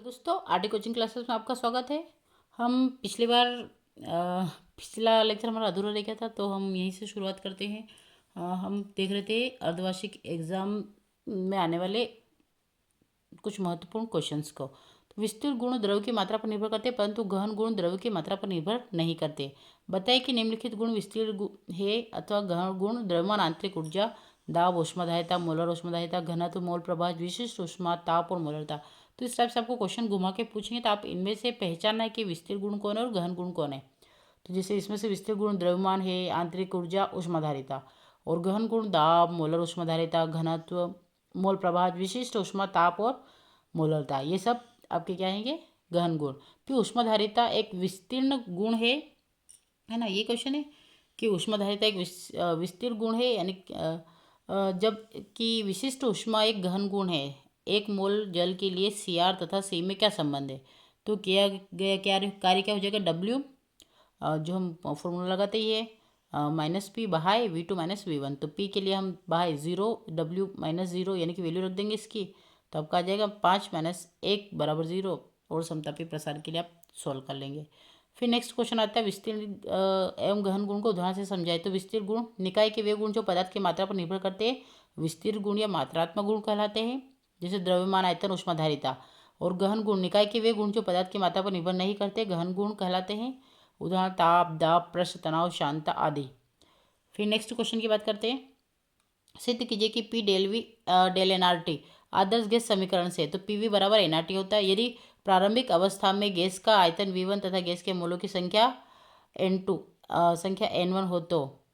दोस्तों RT coaching classes में आपका स्वागत है। हम पिछला लेक्चर हमारा अधूरा रह गया था, तो हम यहीं से शुरुआत करते हैं। हम देख रहे थे अर्धवार्षिक एग्जाम में आने वाले कुछ महत्वपूर्ण क्वेश्चंस को। तो विस्तृत गुण द्रव्य की मात्रा पर निर्भर करते हैं, परंतु गहन गुण द्रव्य की मात्रा पर निर्भर नहीं करते। बताइए कि निम्नलिखित गुण विस्तृत है अथवा गहन गुण द्रव्यमान, आंतरिक ऊर्जा, दाब, ऊष्माधारिता, मोलर ऊष्माधारिता, घनत्व, मोल प्रभाव, विशिष्ट ऊष्मा, ताप और मोलरता। तो इस टाइप से आपको क्वेश्चन घुमा के पूछेंगे, तो आप इनमें से पहचानना है कि विस्तृत गुण कौन है और गहन गुण कौन है। तो जैसे इसमें से विस्तृत गुण द्रव्यमान है, आंतरिक ऊर्जा, ऊष्माधारिता, और गहन गुण दाब, मोलर ऊष्माधारिता, घनत्व, मोल प्रभाव, विशिष्ट ऊष्मा, ताप और मोलरता, ये सब आपके क्या हैंगे, गहन गुण। फिर ऊष्माधारिता एक विस्तीर्ण गुण है ना, ये क्वेश्चन है कि ऊष्माधारिता एक विस्तीर्ण गुण है, यानी जब कि विशिष्ट ऊष्मा एक गहन गुण है। एक मोल जल के लिए Cr तथा C में क्या संबंध है। तो किया गया क्या कार्य क्या हो जाएगा, W, जो हम फॉर्मूला लगाते ही है, -P बाय V2 - V1। तो P के लिए हम बाय 0, W -0 यानी कि वैल्यू रख देंगे इसकी। तो आपका आ जाएगा 5 - 1 = 0, और समतापी प्रसार के लिए आप सॉल्व कर लेंगे। फिर नेक्स्ट क्वेश्चन आता है विस्तीर्ण एवं गहन गुण को उदाहरण से समझाए। तो विस्तीर्ण गुण निकाय के वे गुण जो पदार्थ की मात्रा पर निर्भर करते हैं, विस्तीर्ण गुण या मात्रात्मक गुण कहलाते हैं, जैसे द्रव्यमान, आयतन, ऊष्माधारिता। और गहन गुण निकाय के वे गुण जो पदार्थ की मात्रा पर निर्भर नहीं करते, गहन गुण कहलाते हैं, उदाहरण ताप, दाब, पृष्ठ तनाव, शांतता आदि। फिर नेक्स्ट क्वेश्चन की बात करते हैं। सिद्ध कीजिए कि P del V del NRT आदर्श गैस समीकरण से। तो PV बराबर NRT होता है यदि प्रारंभिक अवस्था में गैस का आयतन V1 तथा गैस के मोलों की संख्या N1 हो, तो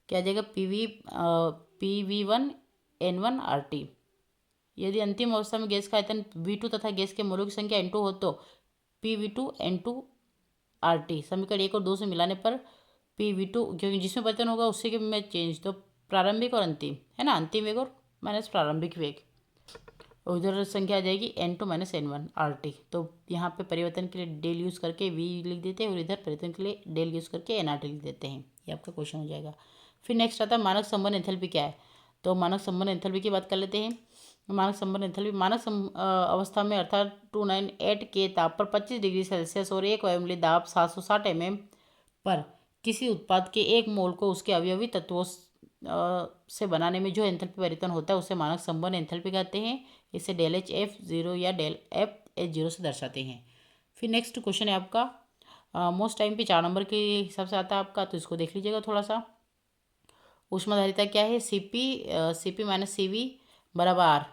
क्या आ जाएगा, PV1 N1 RT। यदि अंतिम अवस्था में गैस का आयतन V2 तथा गैस के मोलों की संख्या N2 हो, तो PV2 N2 RT। समीकरण 1 और 2 से मिलाने पर PV2, क्योंकि जिसमें परिवर्तन होगा उससे के में चेंज, तो प्रारंभिक और अंतिम है ना, अंतिम वेग और माइनस प्रारंभिक वेग, और उधर संख्या आ जाएगी N2 - N1 RT। तो यहाँ पे परिवर्तन के लिए डेल यूज़ करके V लिख देते हैं, और इधर परिवर्तन के लिए डेल यूज़ करके NRT लिख देते हैं। ये आपका क्वेश्चन हो जाएगा। फिर नेक्स्ट आता है मानक संबंध एंथैल्पी क्या है। तो मानक संबंध एंथैल्पी की बात कर लेते हैं। मानक संबंध एंथैल्पी मानक अवस्था में अर्थात 298 के ताप पर 25 डिग्री सेल्सियस और 1 वायुमंडलीय दाब 760 mm पर किसी उत्पाद के 1 मोल को उसके अवयवी तत्वों से बनाने में जो एंथैल्पी परिवर्तन होता है उसे मानक संबंध एंथैल्पी कहते हैं। इसे डेल H F0 या डेल F H0 से दर्शाते हैं। फिर नेक्स्ट क्वेश्चन है आपका मोस्ट टाइम पे 4 नंबर के हिसाब से आता है आपका, तो इसको देख लीजिएगा थोड़ा सा। ऊष्माधारिता क्या है, CP - CV बराबर R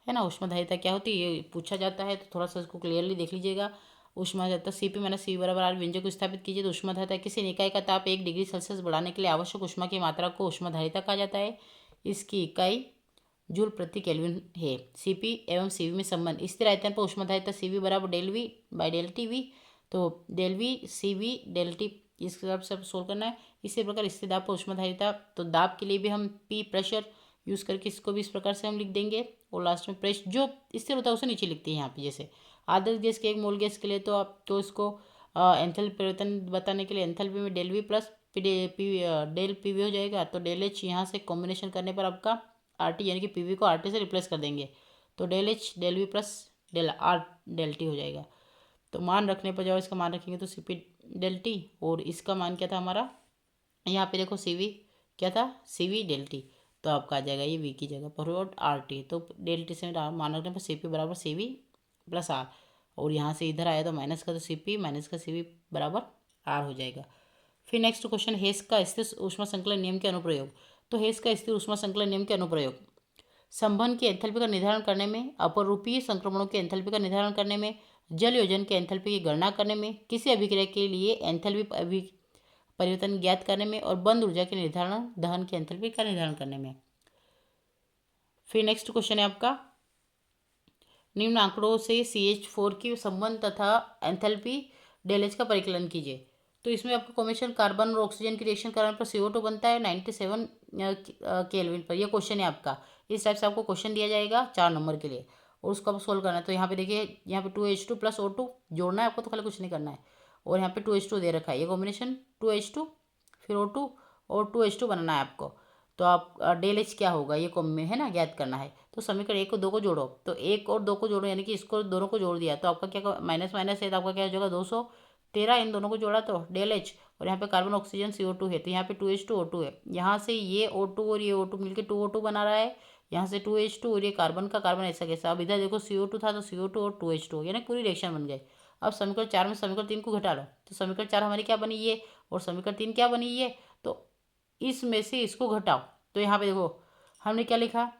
है ना। ऊष्माधारिता क्या होती है ये पूछा जाता है, तो थोड़ा सा इसको क्लियरली देख लीजिएगा। ऊष्माधारिता CP - CV बराबर R। व्यंजक को स्थापित कीजिए। तो ऊष्माधारिता किसी निकाय का ताप 1 डिग्री सेल्सियस बढ़ाने के लिए आवश्यक ऊष्मा की मात्रा को ऊष्माधारिता कहा जाता है। इसकी इकाई जूल प्रति केल्विन है। CP एवं CV में संबंध, स्थिर आयतन पर ऊष्माधारिता CV बराबर del V by del TV। तो del V CV del T, इस हिसाब से सोल्व करना है। इसी प्रकार स्थिर दाब पर ऊष्माधारिता, तो दाब के लिए भी हम P प्रेशर यूज़ करके इसको भी इस प्रकार से हम लिख देंगे, और लास्ट में प्रेशर जो स्थिर होता है उसे नीचे लिखते हैं यहाँ पे। जैसे आदर्श गैस के 1 मोल गैस के लिए, तो आप तो इसको एंथैल्पी परिवर्तन बताने के लिए एंथैल्पी में del V plus del PV हो जाएगा। तो डेल H यहाँ से कॉम्बिनेशन करने पर आपका RT, यानी कि PV को RT से रिप्लेस कर देंगे, तो del H del V plus del R del T हो जाएगा। तो मान रखने पर जब इसका मान रखेंगे तो CP डेल T, और इसका मान क्या था हमारा, यहाँ पे देखो CV क्या था, CV डेल T। तो आपका आ जाएगा ये V की जगह पर और RT। तो डेल T से मान रखने पर CP बराबर CV प्लस R, और यहाँ से इधर आया तो माइनस का, तो CP माइनस का CV बराबर R हो जाएगा। फिर नेक्स्ट क्वेश्चन, हेस का स्थिर ऊष्मा संकलन नियम के अनुप्रयोग। तो हेस का स्थिर ऊष्मा संकलन नियम के अनुप्रयोग संबंध की एंथैल्पी का निर्धारण करने में, अपरूपीय संक्रमणों की एंथैल्पी का निर्धारण करने में, जल योजन के एंथैल्पी की गणना करने में, किसी अभिक्रिया के लिए एंथैल्पी परिवर्तन ज्ञात करने में, और बंद ऊर्जा के निर्धारण दहन की एंथैल्पी का निर्धारण करने में। फिर नेक्स्ट क्वेश्चन है आपका, निम्न आंकड़ों से CH4 की संबंध तथा एंथैल्पी डेल H का परिकलन कीजिए। तो इसमें आपका कॉम्बिनेशन कार्बन और ऑक्सीजन की रिएक्शन करने पर CO2 बनता है 97 केल्विन पर। यह क्वेश्चन है आपका। इस टाइप से आपको क्वेश्चन दिया जाएगा 4 नंबर के लिए, और उसको आप सोल्व करना है। तो यहाँ पे देखिए, यहाँ पे 2H2 प्लस O2 जोड़ना है आपको, तो खाली कुछ नहीं करना है। और यहाँ पे 2H2 दे रखा है, ये कॉम्बिनेशन 2H2 फिर O2 और 2H2 बनाना है आपको। तो आप डेल H क्या होगा ये कॉम में है ना, ज्ञात करना है। तो समीकरण 1 को 2 को जोड़ो, तो 1 और 2 को जोड़ो यानी कि इसको दोनों को जोड़ दिया तो आपका क्या माइनस माइनस है तो आपका क्या हो जाएगा 213। इन दोनों को जोड़ा तो डेल एच, और यहाँ पे कार्बन ऑक्सीजन CO2 है तो यहाँ पे 2H2O2 है। यहाँ से ये O2 और ये O2 मिलकर 2O2 बना रहा है, यहाँ से 2H2 और ये कार्बन का कार्बन ऐसा कैसा। अब इधर देखो CO2 था तो CO2 और 2H2 यानी पूरी रिएक्शन बन गई। अब समीकरण 4 में समीकरण 3 को घटा लो तो समीकरण 4 हमारी क्या बनी ये, और समीकरण 3 क्या बनी ये, तो इसमें से इसको घटाओ। तो यहाँ पे देखो हमने क्या लिखा,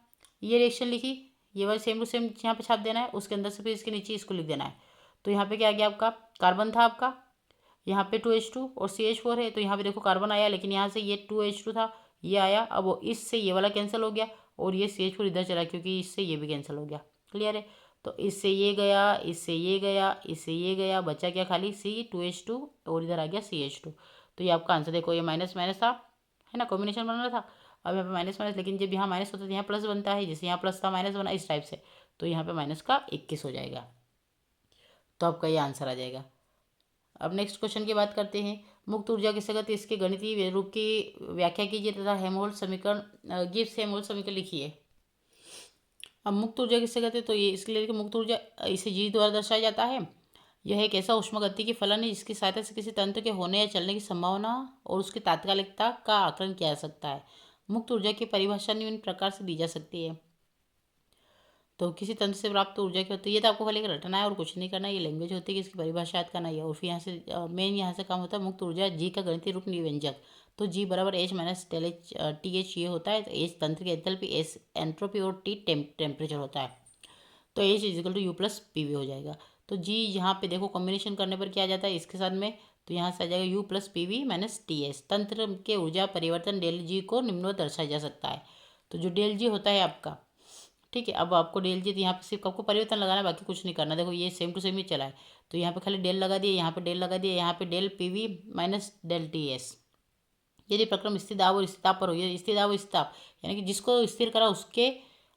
ये रिएक्शन लिखी, ये वाली सेम टू सेम यहाँ पे छाप देना है, उसके अंदर से फिर इसके नीचे इसको लिख देना है। तो यहाँ पे क्या आ गया आपका, कार्बन था आपका, यहाँ पे 2H2 और CH4 है तो यहाँ पे देखो कार्बन आया, लेकिन यहाँ से ये 2H2 था ये आया, अब वो इससे ये वाला कैंसिल हो गया और ये CH4 इधर चला क्योंकि इससे ये भी कैंसिल हो गया। क्लियर है, तो इससे ये गया, इससे ये गया, इससे ये गया, बचा क्या खाली C2H2 और इधर आ गया CH2। तो ये आपका आंसर देखो, ये माइनस माइनस था है ना, कॉम्बिनेशन बन रहा था। अब यहाँ पे माइनस माइनस, लेकिन जब यहाँ माइनस होता है तो यहाँ प्लस बनता है, जैसे यहाँ प्लस था माइनस बना इस टाइप से, तो यहाँ पे माइनस का 21 हो जाएगा। तो आपका ये आंसर आ जाएगा। अब नेक्स्ट क्वेश्चन की बात करते हैं। मुक्त ऊर्जा किसे कहते हैं, इसके गणितीय रूप की व्याख्या कीजिए तथा हेमहोल्ट्ज समीकरण गिब्स हेमहोल्ट्ज समीकरण लिखिए। अब मुक्त ऊर्जा किसे कहते हैं, तो ये इसके लिए मुक्त ऊर्जा इसे जी द्वारा दर्शाया जाता है। यह एक ऐसा ऊष्मागतिकी की फलन है जिसकी सहायता से किसी तंत्र के होने या चलने की संभावना और उसकी तात्कालिकता का आकलन किया जा सकता है। मुक्त ऊर्जा की परिभाषा निम्न प्रकार से दी जा सकती है। तो किसी तंत्र से प्राप्त ऊर्जा की होती है, ये तो आपको खाली रटना है और कुछ नहीं करना, ये लैंग्वेज होती है कि इसकी परिभाषा याद करना है। और फिर यहाँ से मेन यहाँ से काम होता है मुक्त ऊर्जा जी का गणितीय रूप निव्यंजक। तो जी बराबर H minus del H TH ये होता है, तो H तंत्र की एंथैल्पी, S एंट्रोपी और T टेम्परेचर होता है। तो H इजिकल टू U प्लस PV हो जाएगा। तो जी यहाँ पे देखो कॉम्बिनेशन करने पर क्या आ जाता है इसके साथ में, तो यहाँ से आ जाएगा U प्लस PV माइनस TS। तंत्र के ऊर्जा परिवर्तन डेल जी को निम्नवत दर्शाया जा सकता है। तो जो डेल जी होता है आपका, ठीक है, अब आपको डेल जी, तो यहाँ पे सिर्फ आपको परिवर्तन लगाना है, बाकी कुछ नहीं करना। देखो ये सेम टू सेम ही चला है, तो यहाँ पे खाली डेल लगा दिए, यहाँ पे डेल लगा दिए, यहाँ पे del PV minus del TS। यदि प्रक्रम स्थिर दाब और स्थिर ताप पर हो, ये स्थिर दाब और स्थिर ताप यानी कि जिसको स्थिर करा उसके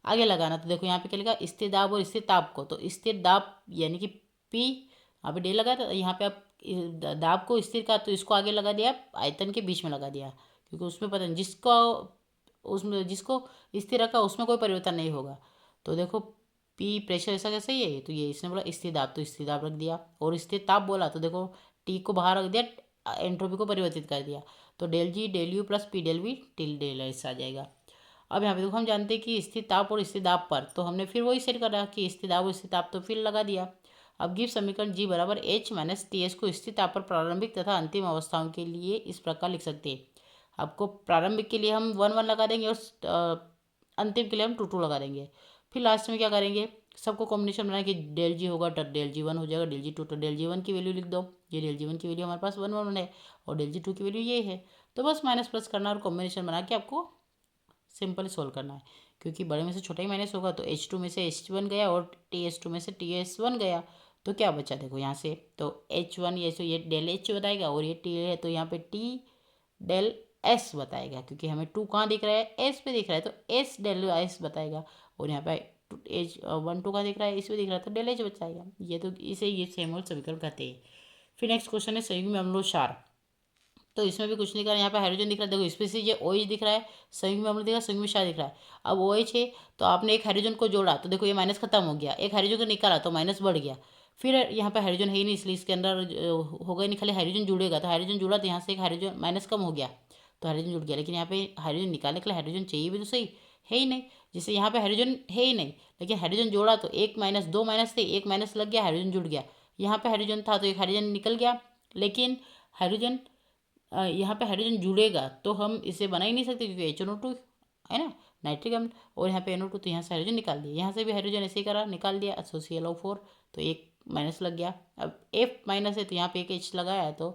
आगे लगाना। तो देखो यहाँ पे क्या लिखा, स्थिर दाब और स्थिर ताप को, तो स्थिर दाब यानी कि P, यहाँ पे डेल लगा था, यहाँ पे आप दाब को स्थिर का तो इसको आगे लगा दिया, आयतन के बीच में लगा दिया, क्योंकि उसमें पता नहीं जिसको उसमें जिसको स्थिर रखा उसमें कोई परिवर्तन नहीं होगा। तो देखो P प्रेशर ऐसा कैसे ही है, तो ये इसने बोला स्थिर दाब तो स्थिर दाब रख दिया, और स्थिर ताप बोला तो देखो T को बाहर रख दिया, एंट्रोपी को परिवर्तित कर दिया। तो del G del U plus P del V till del S आ जाएगा। अब यहाँ पे देखो हम जानते हैं कि स्थिर ताप और स्थिर दाब पर, तो हमने फिर वही सेट करा कि स्थिर दाब और स्थिर ताप, तो फिर लगा दिया। अब गिव समीकरण जी बराबर H माइनस TS को स्थिर ताप पर प्रारंभिक तथा अंतिम अवस्थाओं के लिए इस प्रकार लिख सकते हैं। आपको प्रारंभिक के लिए हम 1 1 लगा देंगे और अंतिम के लिए हम 2 2 लगा देंगे। फिर लास्ट में क्या करेंगे, सबको कॉम्बिनेशन बनाए कि डेल जी होगा तो डेल जी 1 हो जाएगा, डेल जी 2 तो डेल जी 1 की वैल्यू लिख दो, ये डेल जी 1 की वैल्यू हमारे पास 1 1 है और डेल जी 2 की वैल्यू ये है। तो बस माइनस प्लस करना और कॉम्बिनेशन बना के आपको सिंपल सोल्व करना है, क्योंकि बड़े में से छोटा ही माइनस होगा। तो H2 में से H1 गया और TS2 में से TS1 गया, तो क्या बचा देखो यहाँ से, तो H1 ये डेल H बताएगा और ये T है तो यहाँ पे T डेल S बताएगा, क्योंकि हमें 2 कहाँ दिख रहा है, S पे दिख रहा है, तो S डेल S बताएगा। और यहाँ पे H1 2 का दिख रहा है, इस पे दिख रहा है तो डेल H बचाएगा। ये तो इसे ये हेमहोल्ट्ज समीकरण कहते हैं। फिर नेक्स्ट क्वेश्चन है संयुग्म अम्लों क्षार। तो इसमें भी कुछ नहीं करना, यहाँ पे हाइड्रोजन दिख रहा है, देखो इसमें से ये OH दिख रहा है, संयुग्म अम्ल दिख रहा है, संयुग्म क्षार दिख रहा है। अब OH है तो आपने एक हाइड्रोजन को जोड़ा तो देखो ये माइनस खत्म हो गया, एक हाइड्रोजन को निकाला तो माइनस बढ़ गया। फिर यहाँ पे हाइड्रोजन है ही नहीं इसलिए इसके अंदर होगा ही नहीं, खाली हाइड्रोजन जुड़ेगा, तो हाइड्रोजन जुड़ा तो यहाँ से एक हाइड्रोजन माइनस कम हो गया तो हाइड्रोजन जुड़ गया। लेकिन यहाँ पे हाइड्रोजन निकालने के लिए हाइड्रोजन चाहिए भी तो सही, है ही नहीं, जैसे यहाँ पे हाइड्रोजन है ही नहीं, लेकिन हाइड्रोजन जोड़ा तो एक माइनस दो माइनस थे, एक माइनस लग गया, हाइड्रोजन जुड़ गया। यहाँ पे हाइड्रोजन था तो एक हाइड्रोजन निकल गया, लेकिन हाइड्रोजन यहाँ पे हाइड्रोजन जुड़ेगा तो हम इसे बना ही नहीं सकते क्योंकि HNO2 है ना, नाइट्रिक अम्ल, और यहाँ पे NO2, तो यहाँ से हाइड्रोजन निकाल दिया, यहाँ से भी हाइड्रोजन ऐसे ही करा निकाल दिया, तो ClO4 तो एक माइनस लग गया। अब F माइनस है तो यहाँ पे एक H लगाया है तो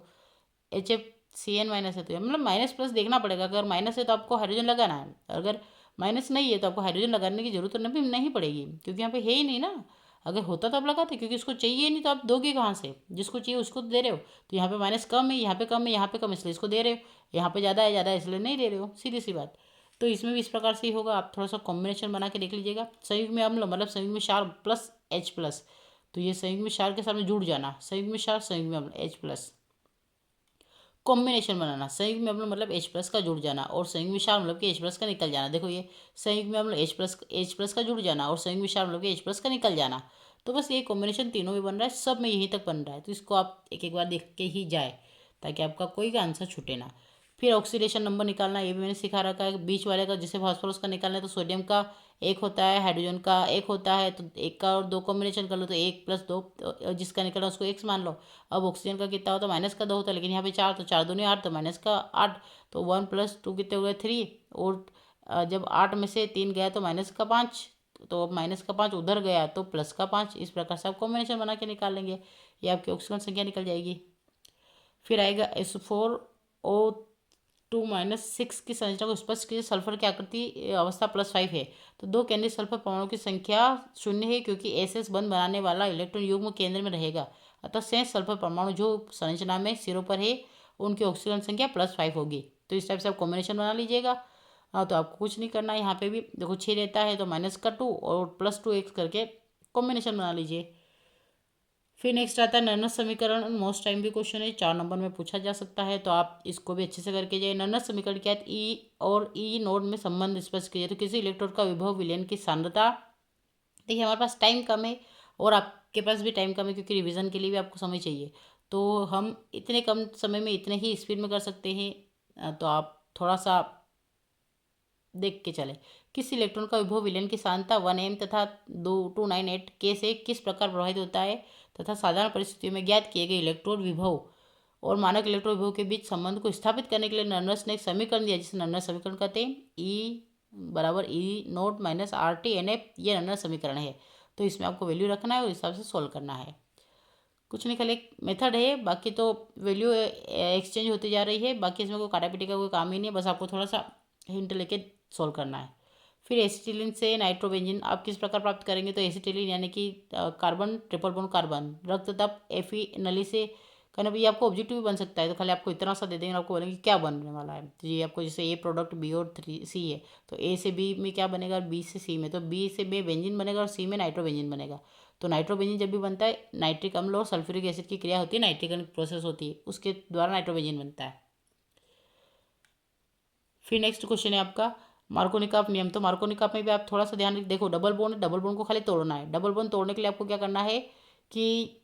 HFCN माइनस है, तो मतलब माइनस प्लस देखना पड़ेगा, अगर माइनस है तो आपको हाइड्रोजन लगाना है, अगर माइनस नहीं है तो आपको हाइड्रोजन लगाने की जरूरत नहीं पड़ेगी, क्योंकि यहाँ पे है ही नहीं ना। अगर होता तो आप लगाते, क्योंकि उसको चाहिए नहीं तो आप दोगे कहाँ से, जिसको चाहिए उसको दे रहे हो। तो यहाँ पे माइनस कम है, यहाँ पे कम है, यहाँ पे कम इसलिए इसको दे रहे हो, यहाँ पे ज़्यादा है इसलिए नहीं दे रहे हो, सीधी सी बात। तो इसमें भी इस प्रकार से ही होगा, आप थोड़ा सा कॉम्बिनेशन बना के देख लीजिएगा। संयुग्म अम्ल मतलब संयुग्म क्षार प्लस H प्लस, तो ये संयुग्म क्षार के साथ में जुड़ जाना, संयुग्म क्षार संयुग्म अम्ल H प्लस। कॉम्बिनेशन बनाना, संयुग्म में अम्ल मतलब H प्लस का जुड़ जाना और संयुग्म विशाल मतलब कि H प्लस का निकल जाना। देखो ये संयुग्म में अम्ल H प्लस का जुड़ जाना और संयुग्म विशाल मतलब कि H प्लस का निकल जाना। तो बस ये कॉम्बिनेशन तीनों में बन रहा है, सब में यहीं तक बन रहा है। तो इसको आप एक एक बार देख के ही जाए ताकि आपका कोई का आंसर छूटे ना। फिर ऑक्सीडेशन नंबर निकालना, ये भी मैंने सिखा रखा है। बीच वाले का जैसे फास्फोरस का निकालना है तो सोडियम का एक होता है, हाइड्रोजन का एक होता है, तो एक का और दो कॉम्बिनेशन कर लो तो 1+2, तो जिसका निकला उसको x मान लो। अब ऑक्सीजन का कितना होता है, -का 2 होता है, लेकिन यहाँ पे 4, तो 4 दूनी 8, तो -का 8, तो 1+2 कितने हो गए 3। और जब 8 में से 3 गया तो -का 5, तो अब -का 5 उधर गया तो +का 5। इस प्रकार से आप कॉम्बिनेशन बना के निकाल लेंगे, ये आपकी ऑक्सीजन संख्या निकल जाएगी। फिर आएगा SO2-6 की संरचना को स्पष्ट कीजिए। सल्फर की आकृति अवस्था +5 है, तो 2 केंद्रीय सल्फर परमाणु की संख्या 0 है, क्योंकि SS बंध बनाने वाला इलेक्ट्रॉन युग्म केंद्र में रहेगा। अतः शेष सल्फर परमाणु जो संरचना में सिरों पर है उनकी ऑक्सीजन संख्या +5 होगी। तो इस टाइप से आप कॉम्बिनेशन बना लीजिएगा। हाँ, तो आपको कुछ नहीं करना है, यहाँ पे भी देखो 6 रहता है तो -का 2 और +2x करके कॉम्बिनेशन बना लीजिए। फिर नेक्स्ट आता है नर्नस समीकरण। मोस्ट टाइम भी क्वेश्चन है, 4 नंबर में पूछा जा सकता है, तो आप इसको भी अच्छे से करके जाइए। नर्नस समीकरण क्या है, ई और ई नोड में संबंध स्पष्ट कीजिए। तो किसी इलेक्ट्रोड का विभव विलयन की सांद्रता, देखिए हमारे पास टाइम कम है और आपके पास भी टाइम कम है, क्योंकि रिवीजन के लिए भी आपको समय चाहिए। तो हम इतने कम समय में इतने ही स्पीड में कर सकते हैं, तो आप थोड़ा सा देख के चले। किस इलेक्ट्रॉन का विभव विलयन की सांद्रता 1m तथा 298 K से किस प्रकार प्रभावित होता है, तथा साधारण परिस्थितियों में ज्ञात किए गए इलेक्ट्रोड विभव और मानक इलेक्ट्रोड विभव के बीच संबंध को स्थापित करने के लिए नर्नस ने एक समीकरण दिया, जिसे नर्नस समीकरण कहते हैं। E = E0 - RT NF, ये नर्नस समीकरण है। तो इसमें आपको वैल्यू रखना है और इस हिसाब से सोल्व करना है। कुछ नहीं, खाली एक मेथड है, बाकी तो वैल्यू एक्सचेंज होती जा रही है। बाकी इसमें कोई काटा पीटी का कोई काम ही नहीं है, बस आपको थोड़ा सा हिंट लेके सोल्व करना है। फिर एसिटिलीन से नाइट्रोबेंजीन आप किस प्रकार प्राप्त करेंगे, तो एसिटिलीन यानी कि कार्बन ट्रिपल बॉन्ड कार्बन, रक्त दब एफी नली से करना भी, ये आपको ऑब्जेक्टिव भी बन सकता है। तो खाली आपको इतना सा दे देंगे, आपको बोलेंगे क्या बनने वाला है। तो ये आपको जैसे ए प्रोडक्ट बी और 3C है, तो ए से बी में क्या बनेगा, बी से सी में, तो बी से बे बेंजीन बनेगा और सी में नाइट्रोबेंजीन बनेगा। तो नाइट्रोबेंजीन जब भी बनता है, नाइट्रिक अम्ल और सल्फ्यूरिक एसिड की क्रिया होती है, नाइट्रिकन प्रोसेस होती है, उसके द्वारा नाइट्रोबेंजीन बनता है। फिर नेक्स्ट क्वेश्चन है आपका मार्कोनिकॉफ नियम। तो मार्कोनिकॉफ में भी आप थोड़ा सा ध्यान देखो, डबल बॉन्ड, डबल बॉन्ड को खाली तोड़ना है। डबल बॉन्ड तोड़ने के लिए आपको क्या करना है कि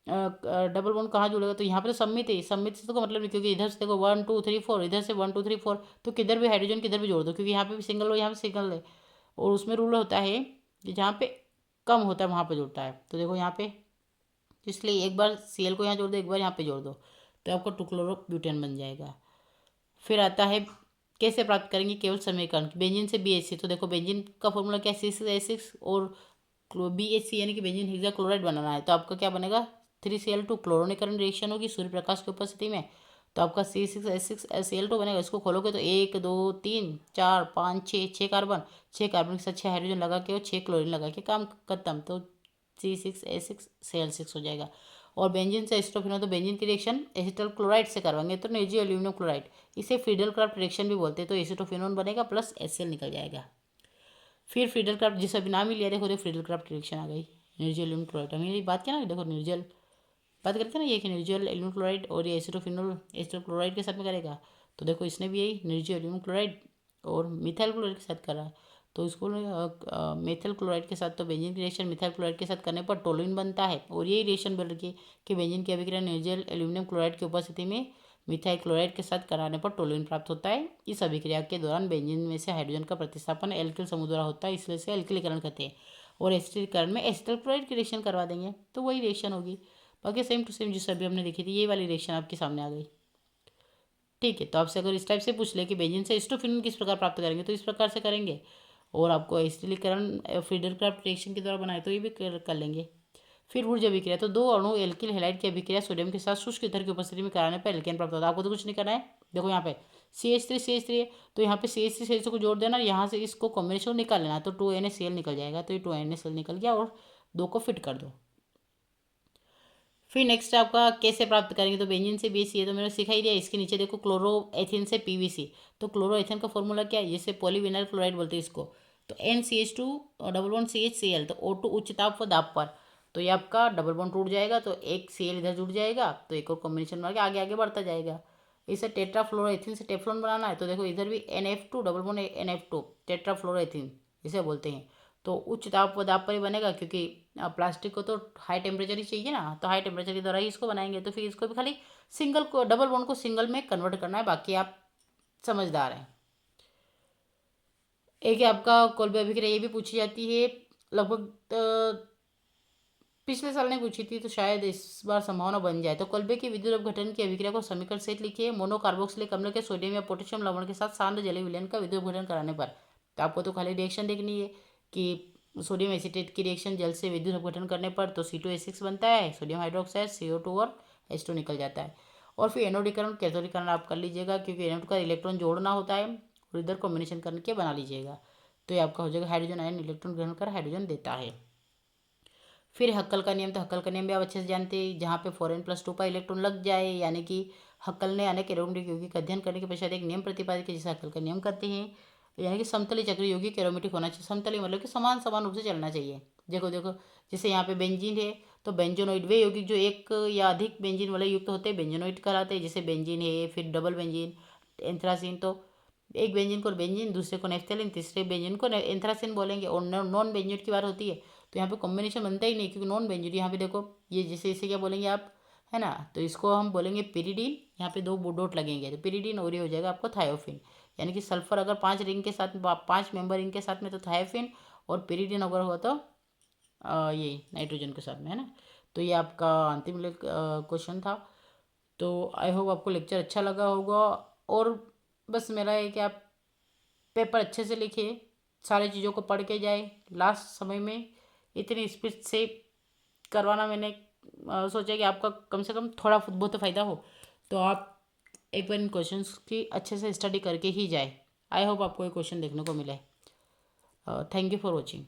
डबल बॉन्ड कहाँ जुड़ेगा, तो यहाँ पे तो सम्मित है, सम्मित से तो का मतलब नहीं, क्योंकि इधर से देखो 1 2 3 4, इधर से 1 2 3 4, तो किधर भी हाइड्रोजन किधर भी जोड़ दो, क्योंकि यहाँ पे भी सिंगल हो, यहाँ पे सिंगल है। और उसमें रूल होता है कि जहाँ पे कम होता है वहाँ पे जुड़ता है। तो देखो यहाँ पे, इसलिए एक बार Cl को यहाँ जोड़ दो, एक बार यहाँ पे जोड़ दो, तो आपका 2-क्लोरो-ब्यूटेन बन जाएगा। फिर आता है कैसे प्राप्त करेंगे केवल समीकरण, बेंजीन से BH, तो देखो बेंजीन का फॉर्मूला क्या है, C6H6 और BHC यानी कि बेंजीन हेक्सा क्लोराइड बनाना है। तो आपका क्या बनेगा, 3Cl2, क्लोरोनीकरण रिएक्शन होगी सूर्य प्रकाश की उपस्थिति में, तो आपका C6H6Cl2 बनेगा। इसको खोलोगे तो 1 2 3 4 5 6 कार्बन, 6 कार्बन के साथ 6 हाइड्रोजन लगा के और 6 क्लोरीन लगा के काम खत्म। तो C6H6Cl6 हो जाएगा। और बेंजीन से एसिटोफिनोल, तो बेंजीन की रिएक्शन एसिटल क्लोराइड से करवाएंगे तो नेजियो एल्यूमिनियम क्लोराइड, इसे फ्रीडल क्राफ्ट रिएक्शन भी बोलते हैं। तो एसिटोफिनोल बनेगा प्लस HCl निकल जाएगा। फिर फ्रीडल क्राफ्ट, जिस अभी नाम ही लिया, देखो फ्रीडल क्राफ्ट रिएक्शन आ गई। निर्जल एल्यूमिनियम क्लोराइड, हमने ये बात किया ना, देखो निर्जल बात करते हैं ना, ये कि निर्जल एल्यूमिनियम क्लोराइड और ये एसिटोफिनोल एसिटल क्लोराइड के साथ में करेगा। तो देखो इसने भी यही निर्जल एल्यूमिनियम क्लोराइड और मिथाइल क्लोराइड के साथ करा है। तो इसको मिथाइल क्लोराइड के साथ, तो बेंजीन की रिएक्शन मिथाइल क्लोराइड के साथ करने पर टोलुइन बनता है। और यही रिएक्शन बोल रही है कि बेंजीन की अभिक्रिया निर्जल एल्यूमिनियम क्लोराइड की उपस्थिति में मिथाइल क्लोराइड के साथ कराने पर टोलुइन प्राप्त होता है। इस अभिक्रिया के दौरान बेंजीन में से हाइड्रोजन का प्रतिस्थापन एल्किल समूह द्वारा होता है, इसलिए से एल्किलीकरण कहते हैं। और एसिटिलीकरण में एसिटल क्लोराइड की रिएक्शन करवा देंगे तो वही रिएक्शन होगी। बाकी सेम टू सेम जिस अभी हमने देखी थी, ये वाली रिएक्शन आपके सामने आ गई। ठीक है, तो आपसे अगर इस टाइप से पूछ ले कि बेंजीन से एसिटोफिनोल किस प्रकार प्राप्त करेंगे, तो इस प्रकार से करेंगे। और आपको एसिटिलीकरण फ्रीडल क्राफ्ट रिएक्शन के द्वारा बनाए तो ये भी कर लेंगे। फिर ऊर्जा अभिक्रिया, तो 2 अणु एल्किल हैलाइड की अभिक्रिया सोडियम के साथ शुष्क ईथर की उपस्थिति में कराने पर एल्केन प्राप्त होता है। आपको तो कुछ नहीं करना है, देखो यहाँ पे CH3 है, तो यहाँ पे CH3 को जोड़ देना, यहाँ से इसको कॉम्बिनेशन निकाल लेना, तो 2NaCl निकल जाएगा। तो ये 2NaCl निकल गया और 2 को फिट कर दो। फिर नेक्स्ट आपका कैसे प्राप्त करेंगे, तो बेंजीन से BC है, तो मैंने सिखाई दिया। इसके नीचे देखो क्लोरो एथिन से PVC, तो क्लोरो एथिन का फॉर्मूला क्या है, जैसे पॉलीविनाइल क्लोराइड बोलते हैं इसको। तो NCH2 और डबल बॉन्ड CHCl, तो O2 उच्च ताप व दाब पर, तो ये आपका डबल बॉन्ड टूट जाएगा, तो एक Cl इधर जुड़ जाएगा, तो एक और कॉम्बिनेशन मार के आगे आगे बढ़ता जाएगा। इसे टेट्राफ्लोरोएथीन से टेफ्लॉन बनाना है, तो देखो इधर भी NF2 डबल बॉन्ड NF2 टेट्राफ्लोरोएथीन इसे बोलते हैं। तो उच्च दाब पर ही बनेगा, क्योंकि प्लास्टिक को तो हाई टेम्परेचर ही चाहिए ना, तो हाई टेम्परेचर के द्वारा ही इसको बनाएंगे। तो फिर इसको भी खाली सिंगल को डबल बॉन्ड को सिंगल में कन्वर्ट करना है, बाकी आप समझदार हैं। एक है आपका कोल्बे अभिक्रिया, ये भी पूछी जाती है लगभग पिछले साल नहीं पूछी थी, तो शायद इस बार संभावना बन जाए। तो कोल्बे की विद्युत अपघटन की अभिक्रिया को समीकरण सहित लिखिए। मोनोकार्बोक्सिलिक अम्ल के सोडियम या पोटेशियम लवण के साथ सांद्र जलीय विलयन का विद्युत अपघटन कराने पर, तो आपको तो खाली रिएक्शन देखनी है कि सोडियम एसीटेट की रिएक्शन जल से विद्युत अपघटन करने पर तो C2H6 बनता है, सोडियम हाइड्रोक्साइड CO2 और H2 निकल जाता है। और फिर एनोडीकरण कैथोडीकरण आप कर लीजिएगा, क्योंकि एनोड का इलेक्ट्रॉन जोड़ना होता है और इधर कॉम्बिनेशन करके बना लीजिएगा। तो ये आपका हो जाएगा हाइड्रोजन आयन इलेक्ट्रॉन ग्रहण कर हाइड्रोजन देता है। फिर हक्कल का नियम, तो हक्कल का नियम भी आप अच्छे से जानते हैं, जहाँ पे 4n+2 पर इलेक्ट्रॉन लग जाए, यानी कि हक्कल ने अनेक एरोमेटिक यौगिक का अध्ययन करने के पश्चात एक नियम प्रतिपादित किया, जिसे हक्कल का नियम कहते हैं। यानी कि समतली चक्रीय यौगिक एरोमेटिक होना चाहिए। समतली मतलब कि समान समान रूप से चलना चाहिए। देखो देखो, जैसे यहाँ पे बेंजीन है, तो बेंजोनोइड वे यौगिक जो एक या अधिक बेंजीन वाले युक्त होते हैं बेंजोनोइड कहलाते हैं। जैसे बेंजीन है, फिर डबल बेंजीन, एंथ्रासीन, तो एक बेंजीन को बेंजीन, दूसरे को नेफ्थेलिन, तीसरे बेंजीन को एंथ्रासीन बोलेंगे। और नॉन बेंजीन की बात होती है तो यहाँ पे कॉम्बिनेशन बनता ही नहीं, क्योंकि नॉन बेंजीन यहाँ पे देखो ये जैसे इसे क्या बोलेंगे आप, है ना, तो इसको हम बोलेंगे पिरिडीन। यहाँ पे 2 डॉट लगेंगे तो पिरिडीन, और ये हो जाएगा आपको थायोफिन। यानी कि सल्फर अगर 5 रिंग के साथ 5 मेंबर रिंग के साथ में तो थायोफिन, और पिरिडीन अगर हो तो ये नाइट्रोजन के साथ में, है ना। तो ये आपका अंतिम क्वेश्चन था। तो आई होप आपको लेक्चर अच्छा लगा होगा, और बस मेरा है कि आप पेपर अच्छे से लिखिए, सारी चीज़ों को पढ़ के जाए। लास्ट समय में इतनी स्पीड से करवाना मैंने सोचा कि आपका कम से कम थोड़ा बहुत तो फ़ायदा हो, तो आप एक बार इन क्वेश्चंस की अच्छे से स्टडी करके ही जाए। आई होप आपको ये क्वेश्चन देखने को मिले। Thank you for watching.